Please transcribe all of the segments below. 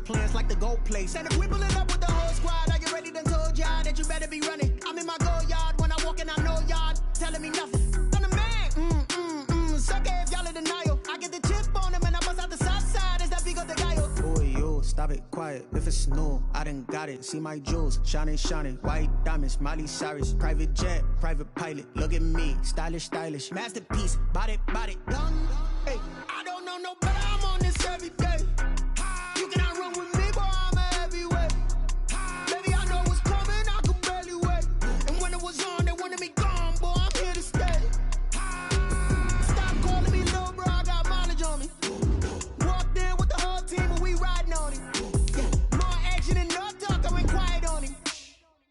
with plans like the gold place. And if we pull it up with the whole squad, are you ready? Done told y'all that you better be running. I'm in my go yard when I walk in, I know y'all telling me nothing. I'm the man. Suck it if y'all in denial. I get the chip on him and I bust out the south side. Is that Vigo the guy? Boy, yo, stop it, quiet. If it's new, I done got it. See my jewels, shining, shining. White diamonds, Miley Cyrus. Private jet, private pilot. Look at me, stylish, stylish. Masterpiece, body, done. Hey, I don't know no better. I'm on this every day. You cannot run with me, boy. I'm a heavyweight. Baby, I know what's coming. I could barely wait. And when it was on, they wanted me gone, boy. I'm here to stay. Stop calling me little bro. I got mileage on me. Walked in with the whole team and we riding on him. Yeah, more action and no talk. I went quiet on him.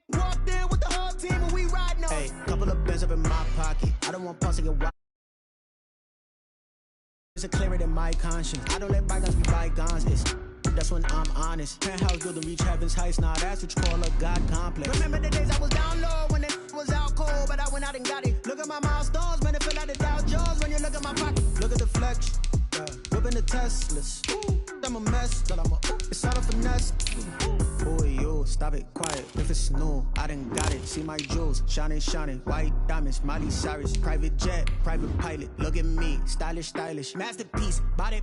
Walked in with the whole team and we riding on him. Hey, couple of bands up in my pocket. I don't want pulse to get wild. It's a clarity in my conscience. I don't let bygones be bygones. That's when I'm honest. Penthouse building reach heaven's heights. Nah, that's what you call a God complex. Remember the days I was down low when it was out cold, but I went out and got it. Look at my milestones, man, it feel like the Dow Jones when you look at my pocket. Look at the flex, whipping the Teslas. I'm a mess, but it's all a finesse. Boy, yo, stop it, quiet. If it's new, I done got it. See my jewels, shining, shining. White diamonds, Miley Cyrus. Private jet, private pilot. Look at me, stylish, stylish. Masterpiece, body,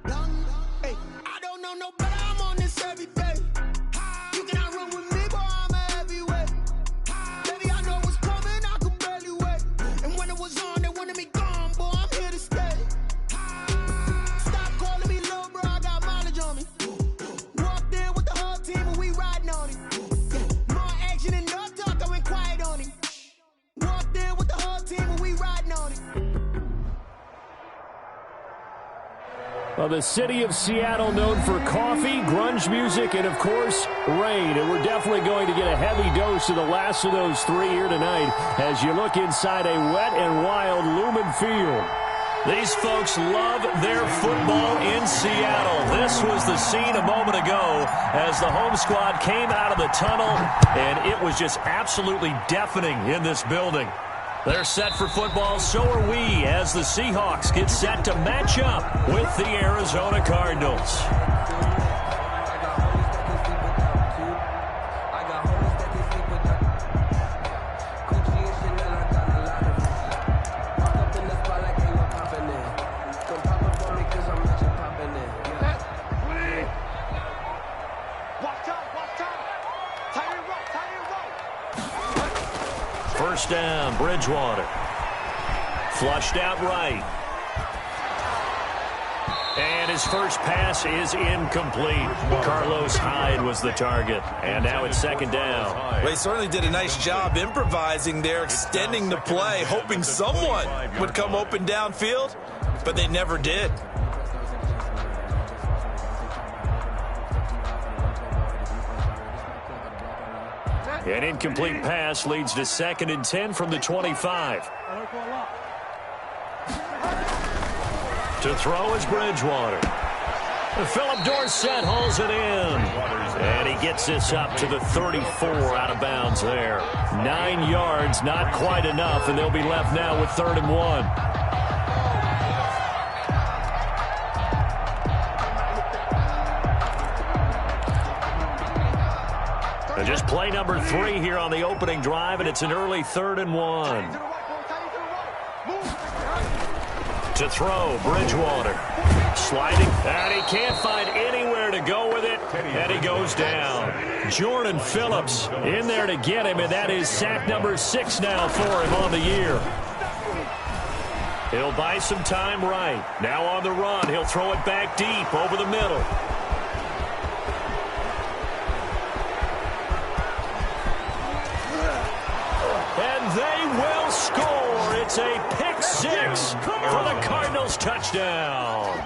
done. Hey, I don't know no better. I'm on this every day. You cannot run with me, boy. I'm a heavyweight. Baby, I know what's coming. I could barely wait. And when it was on, they wanted me gone, boy. I'm here to stay. Stop calling me little bro. I got mileage on me. Walked in with the whole team and we riding on him. Yeah, more action and no talk. I went quiet on him. Walked in with the whole team and we riding on him. Well, the city of Seattle known for coffee, grunge music, and, of course, rain. And we're definitely going to get a heavy dose of the last of those three here tonight as you look inside a wet and wild Lumen Field. These folks love their football in Seattle. This was the scene a moment ago as the home squad came out of the tunnel, and it was just absolutely deafening in this building. They're set for football, so are we, as the Seahawks get set to match up with the Arizona Cardinals. First down, Bridgewater. Flushed out right. And his first pass is incomplete. Carlos Hyde was the target. And now it's second down. Well, he certainly did a nice job improvising there, extending the play, hoping someone would come open downfield, but they never did. An incomplete pass leads to 2nd and 10 from the 25. To throw is Bridgewater. Philip Dorsett hauls it in. And he gets this up to the 34 out of bounds there. 9 yards, not quite enough, and they'll be left now with 3rd and 1. And just play number 3 here on the opening drive, and it's an early 3rd and 1. To throw, Bridgewater. Sliding, and he can't find anywhere to go with it, and he goes down. Jordan Phillips in there to get him, and that is sack number 6 now for him on the year. He'll buy some time right. Now on the run, he'll throw it back deep over the middle. They will score. It's a pick 6 for the Cardinals touchdown.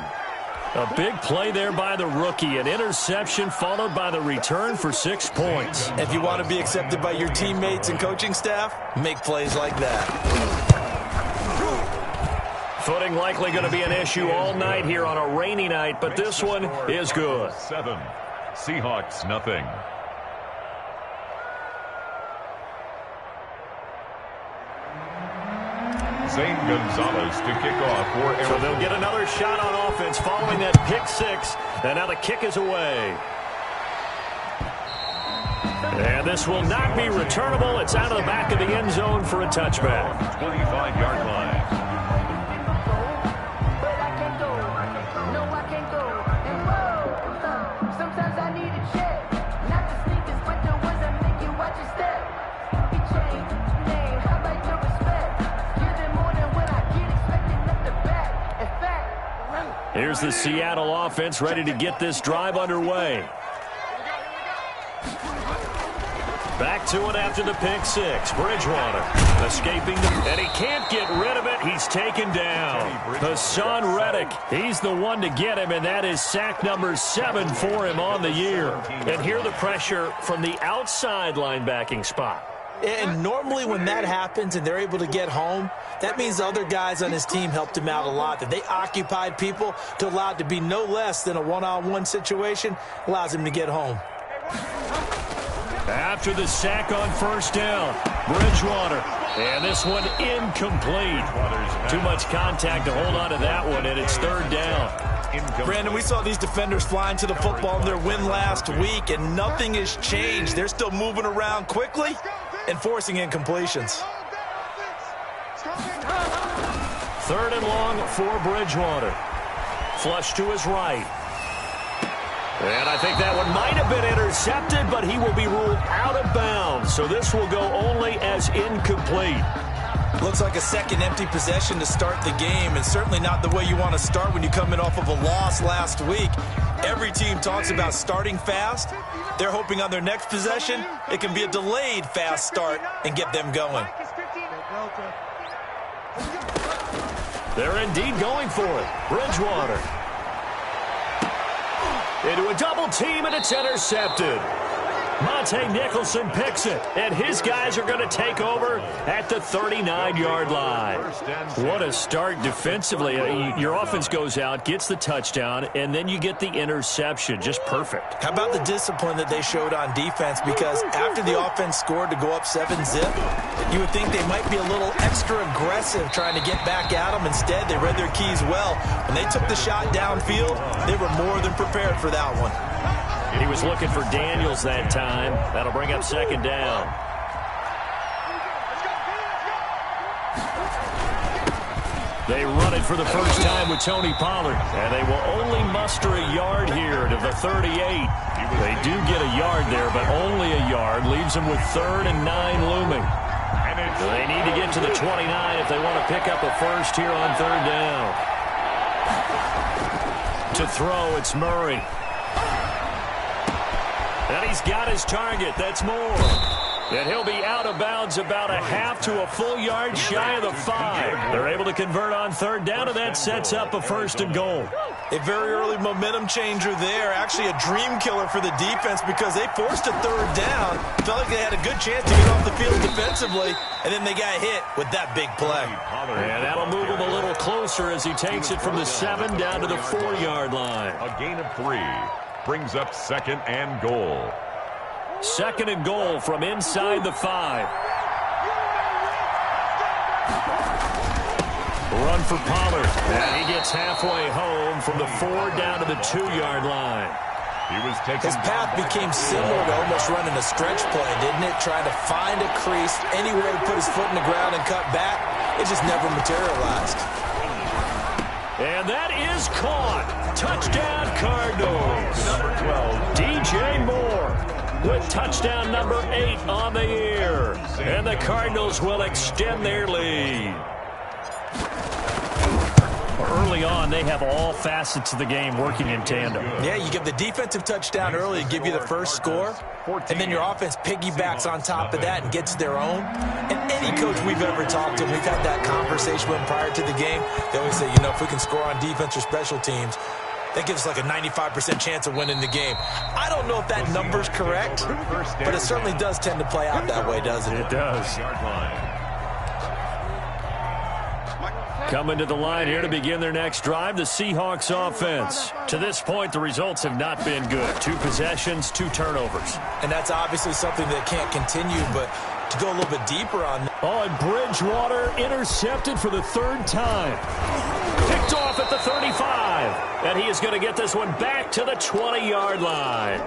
A big play there by the rookie. An interception followed by the return for 6 points. If you want to be accepted by your teammates and coaching staff, make plays like that. Footing likely going to be an issue all night here on a rainy night, but this one is good. 7, Seahawks nothing. Zane Gonzalez to kick off for Arizona. So they'll get another shot on offense following that pick 6, and now the kick is away. And this will not be returnable. It's out of the back of the end zone for a touchback. 25-yard line. Here's the Seattle offense ready to get this drive underway. Back to it after the pick six. Bridgewater escaping and he can't get rid of it. He's taken down. Hassan Reddick, he's the one to get him, and that is sack number 7 for him on the year. And here the pressure from the outside linebacking spot. And normally when that happens and they're able to get home, that means other guys on his team helped him out a lot. That they occupied people to allow it to be no less than a one-on-one situation allows him to get home. After the sack on first down, Bridgewater. And this one incomplete. Too much contact to hold on to that one, and it's third down. Brandon, we saw these defenders flying to the football in their win last week, and nothing has changed. They're still moving around quickly and forcing incompletions. Third and long for Bridgewater. Flush to his right. And I think that one might have been intercepted, but he will be ruled out of bounds. So this will go only as incomplete. Looks like a second empty possession to start the game, and certainly not the way you want to start when you come in off of a loss last week. Every team talks about starting fast. They're hoping on their next possession it can be a delayed fast start and get them going. They're indeed going for it. Bridgewater. Into a double team, and it's intercepted. Monte Nicholson picks it, and his guys are going to take over at the 39-yard line. What a start defensively. Your offense goes out, gets the touchdown, and then you get the interception. Just perfect. How about the discipline that they showed on defense? Because after the offense scored to go up 7-zip, you would think they might be a little extra aggressive trying to get back at them. Instead, they read their keys well. When they took the shot downfield, they were more than prepared for that one. He was looking for Daniels that time. That'll bring up second down. They run it for the first time with Tony Pollard. And they will only muster a yard here to the 38. They do get a yard there, but only a yard. Leaves them with 3rd and 9 looming. They need to get to the 29 if they want to pick up a first here on 3rd down. To throw, it's Murray. And he's got his target. That's more. And he'll be out of bounds about a half to a full yard shy of the 5. They're able to convert on 3rd down, and that sets up a 1st and goal. A very early momentum changer there. Actually a dream killer for the defense because they forced a 3rd down. Felt like they had a good chance to get off the field defensively, and then they got hit with that big play. And that'll move him a little closer as he takes it from the 7 down to the 4-yard line. A gain of 3. Brings up 2nd and goal. 2nd and goal from inside the 5. Run for Pollard. And he gets halfway home from the 4 down to the 2-yard line. His path became similar to almost running a stretch play, didn't it? Trying to find a crease, anywhere to put his foot in the ground and cut back. It just never materialized. And that is caught. Touchdown, Cardinals. Number 12, DJ Moore with touchdown number 8 on the year. And the Cardinals will extend their lead. Early on, they have all facets of the game working in tandem. Yeah, you give the defensive touchdown early to give you the first score, and then your offense piggybacks on top of that and gets their own. And any coach we've ever talked to, we've had that conversation with them prior to the game. They always say, you know, if we can score on defense or special teams, that gives us like a 95% chance of winning the game. I don't know if that number's correct, but it certainly does tend to play out that way, doesn't it? It does. Coming to the line here to begin their next drive, the Seahawks offense. To this point, the results have not been good. 2 possessions, 2 turnovers. And that's obviously something that can't continue, but to go a little bit deeper on that. Oh, and Bridgewater intercepted for the 3rd time. Picked off at the 35. And he is going to get this one back to the 20-yard line.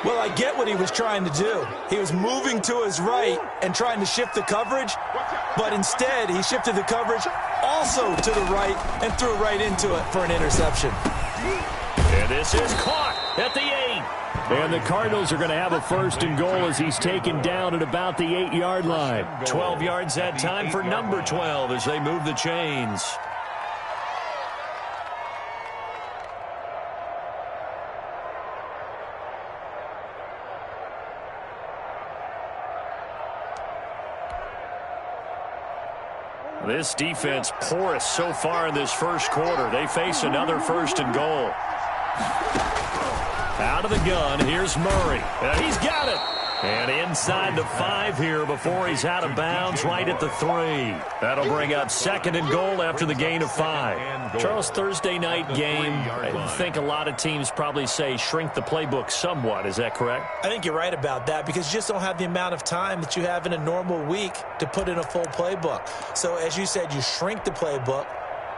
Well, I get what he was trying to do. He was moving to his right and trying to shift the coverage, but instead he shifted the coverage also to the right and threw right into it for an interception. And this is caught at the 8. And the Cardinals are going to have a 1st and goal as he's taken down at about the 8-yard line. 12 yards that time for number 12 as they move the chains. This defense porous so far in this first quarter. They face another 1st and goal. Out of the gun, here's Murray. He's got it. And inside the 5 here before he's out of bounds right at the 3. That'll bring up 2nd and goal after the gain of 5. Charles, Thursday night game, I think a lot of teams probably say shrink the playbook somewhat. Is that correct? I think you're right about that because you just don't have the amount of time that you have in a normal week to put in a full playbook. So as you said, you shrink the playbook.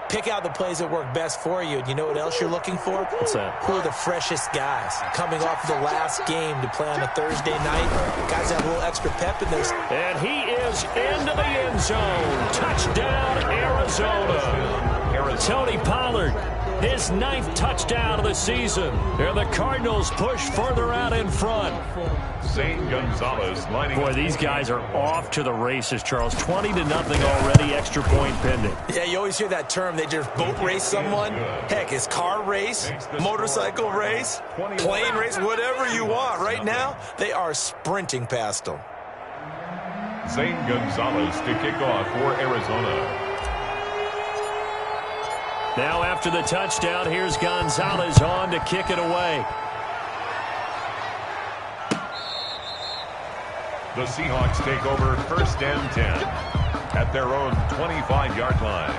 Pick out the plays that work best for you. And you know what else you're looking for? What's that? Who are the freshest guys? Coming off the last game to play on a Thursday night. Guys have a little extra pep in this. And he is into the end zone. Touchdown, Arizona. Tony Pollard, his 9th touchdown of the season. And the Cardinals push further out in front. Zane Gonzalez lining up. Boy, these guys are off to the races, Charles. 20-0 already, extra point pending. Yeah, you always hear that term. They just boat race someone. Heck, it's car race, motorcycle race, plane race, whatever you want. Right now, they are sprinting past them. Zane Gonzalez to kick off for Arizona. Now after the touchdown, here's Gonzalez on to kick it away. The Seahawks take over 1st and 10 at their own 25-yard line.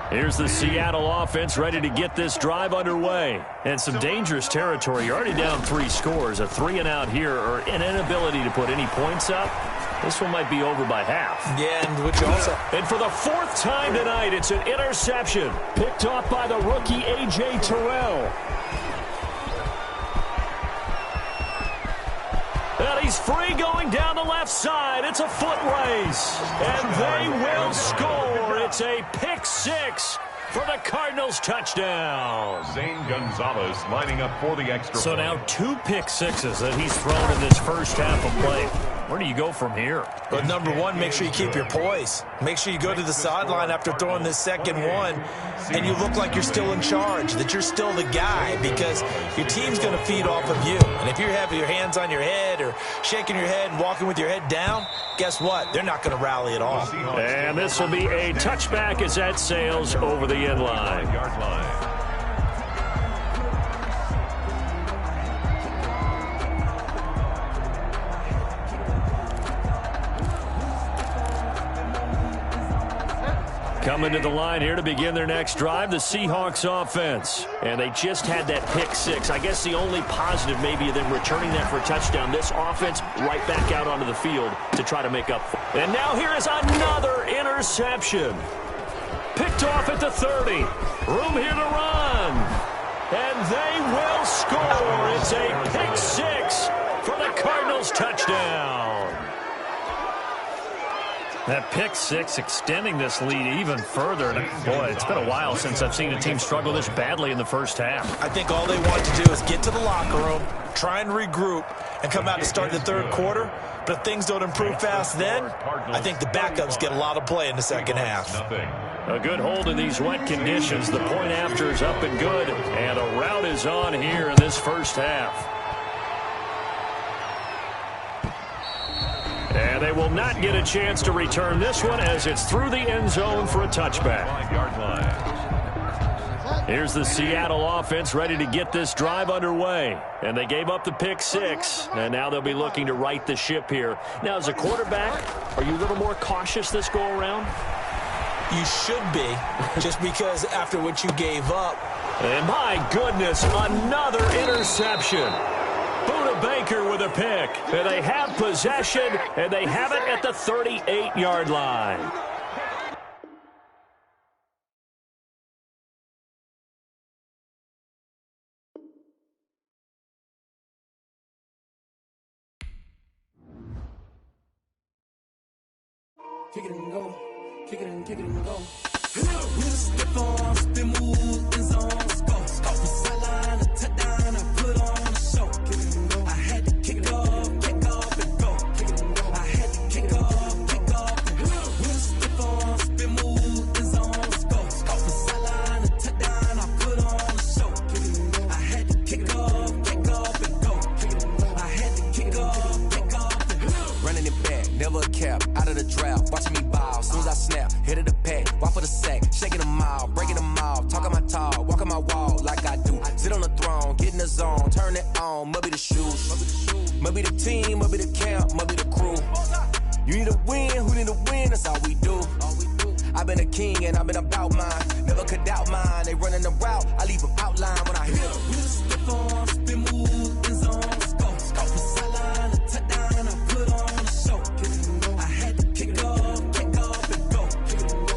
Here's the Seattle offense ready to get this drive underway. And some dangerous territory. You're already down 3 scores. A 3-and-out here or an inability to put any points up. This one might be over by half. Yeah, and which also. And for the 4th time tonight, it's an interception. Picked off by the rookie A.J. Terrell. And he's free going down the left side. It's a foot race. And they will score. It's a pick 6 for the Cardinals touchdown. Zane Gonzalez lining up for the extra So point. now 2 pick 6s that he's thrown in this first half of play. Where do you go from here? But number one, make sure you keep your poise. Make sure you go to the sideline after throwing this second one, and you look like you're still in charge, that you're still the guy, because your team's going to feed off of you. And if you're having your hands on your head or shaking your head and walking with your head down, guess what? They're not going to rally at all. And this will be a touchback as that sails over the end line. Coming to the line here to begin their next drive, the Seahawks offense. And they just had that pick 6. I guess the only positive maybe of them returning that for a touchdown. This offense right back out onto the field to try to make up for it. And now here is another interception. Picked off at the 30. Room here to run. And they will score. It's a pick 6 for the Cardinals touchdown. That pick 6 extending this lead even further. Boy, it's been a while since I've seen a team struggle this badly in the first half. I think all they want to do is get to the locker room, try and regroup, and come out to start the third quarter. But if things don't improve fast then, I think the backups get a lot of play in the second half. A good hold in these wet conditions. The point after is up and good. And a rout is on here in this first half. And they will not get a chance to return this one as it's through the end zone for a touchback. Here's the Seattle offense ready to get this drive underway. And they gave up the pick 6, and now they'll be looking to right the ship here. Now, as a quarterback, are you a little more cautious this go-around? You should be, just because after what you gave up. And my goodness, another interception. Buda Baker with a pick. And they have possession, and they have it at the 38-yard line. kick it and go, kick it and go. With a stiff arm, spin move, in zone, let's go. From sideline to touchdown, I put on a show. I had to kick off and go. I had to kick off and go. With a stiff arm, spin move, in zone, let's go. From sideline to touchdown, I put on a show. I had to kick off and go. I had to kick off and go. Running it back, never a cap, out of the draft, watching me ball. Soon as I snap, hit of the pack, walk for the sack, shaking them all, breaking them off, talking my talk, walking my wall like I do. Sit on the throne, get in the zone, turn it on, must be the shoes, must be the team, must be the camp, must be the crew. You need a win, who need a win, that's all we do. I've been a king and I've been about mine, never could doubt mine. They running the route, I leave them outline when I hit them. With a stiff arm, spin move, in zone, let's go. From sideline to touchdown, I put on a show. I had to kick off and go.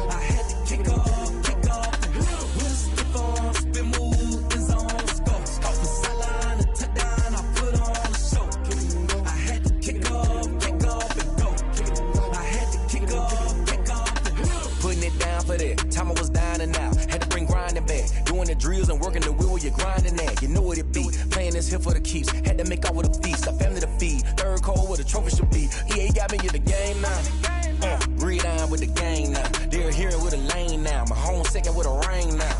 I had to kick off and go. With a stiff arm, spin move, in zone, let's go. From sideline to touchdown, I put on a show. I had to kick off and go. I had to kick off and go. Putting it down for that, time I was down and out, had to bring grinding back, doing the drills and working the wheel where you're grinding at, you know what it be, playing this here for the keeps, had to make out with a feast, a family to feed, third cold where the trophy should be, EA got me in the game now, read on with the game now, they're hearing with a lane now, my home second with a rain now,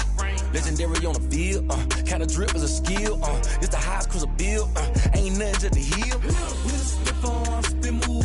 legendary on the field, kind of drip is a skill, it's the highest cruiser bill, ain't nothing to the hill. With a stiff arm, spin move.